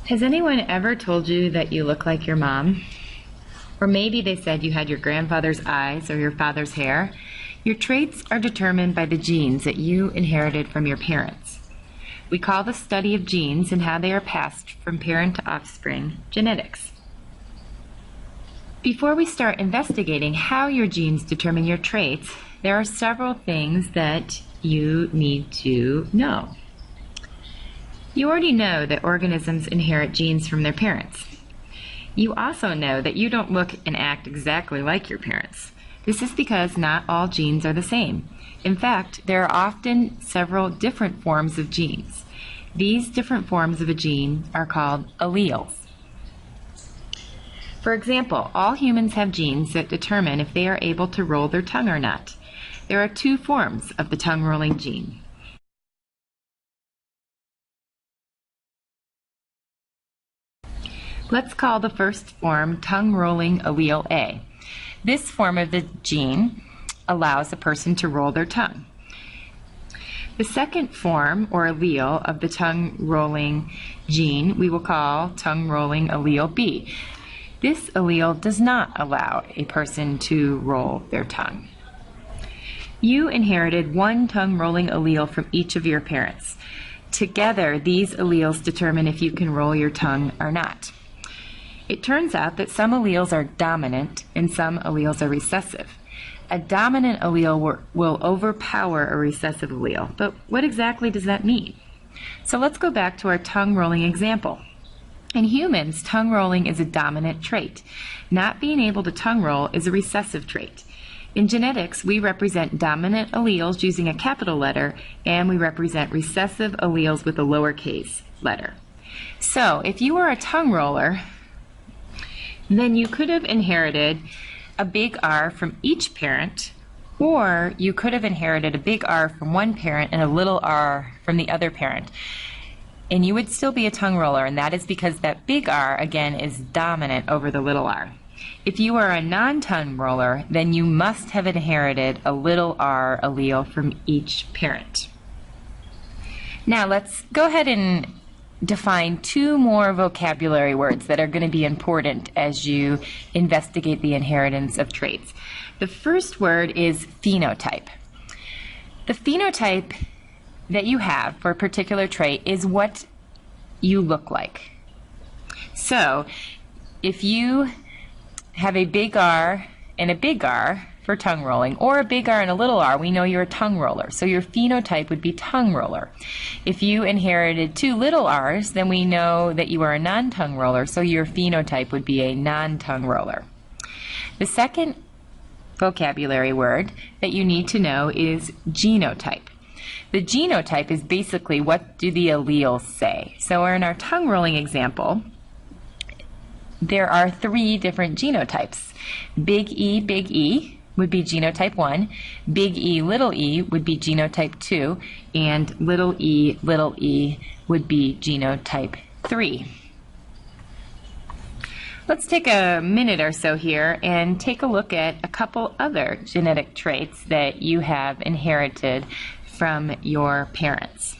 Has anyone ever told you that you look like your mom? Or maybe they said you had your grandfather's eyes or your father's hair. Your traits are determined by the genes that you inherited from your parents. We call the study of genes and how they are passed from parent to offspring genetics. Before we start investigating how your genes determine your traits, there are several things that you need to know. You already know that organisms inherit genes from their parents. You also know that you don't look and act exactly like your parents. This is because not all genes are the same. In fact, there are often several different forms of genes. These different forms of a gene are called alleles. For example, all humans have genes that determine if they are able to roll their tongue or not. There are two forms of the tongue-rolling gene. Let's call the first form tongue-rolling allele A. This form of the gene allows a person to roll their tongue. The second form, or allele, of the tongue-rolling gene we will call tongue-rolling allele B. This allele does not allow a person to roll their tongue. You inherited one tongue-rolling allele from each of your parents. Together, these alleles determine if you can roll your tongue or not. It turns out that some alleles are dominant and some alleles are recessive. A dominant allele will overpower a recessive allele, but what exactly does that mean? So let's go back to our tongue-rolling example. In humans, tongue rolling is a dominant trait. Not being able to tongue roll is a recessive trait. In genetics, we represent dominant alleles using a capital letter, and we represent recessive alleles with a lowercase letter. So, if you were a tongue roller, then you could have inherited a big R from each parent, or you could have inherited a big R from one parent and a little r from the other parent. And you would still be a tongue roller, and that is because that big R, again, is dominant over the little r. If you are a non-tongue roller, then you must have inherited a little r allele from each parent. Now let's go ahead and define two more vocabulary words that are going to be important as you investigate the inheritance of traits. The first word is phenotype. The phenotype that you have for a particular trait is what you look like. So, if you have a big R and a big R for tongue rolling, or a big R and a little r, we know you're a tongue roller. So your phenotype would be tongue roller. If you inherited two little r's, then we know that you are a non-tongue roller, so your phenotype would be a non-tongue roller. The second vocabulary word that you need to know is genotype. The genotype is basically what do the alleles say. So in our tongue rolling example, there are three different genotypes. Big E would be genotype 1, big E would be genotype 2, and little e would be genotype 3. Let's take a minute or so here and take a look at a couple other genetic traits that you have inherited from your parents.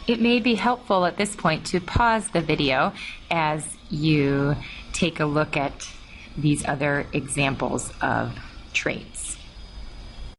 It may be helpful at this point to pause the video as you take a look at these other examples of traits.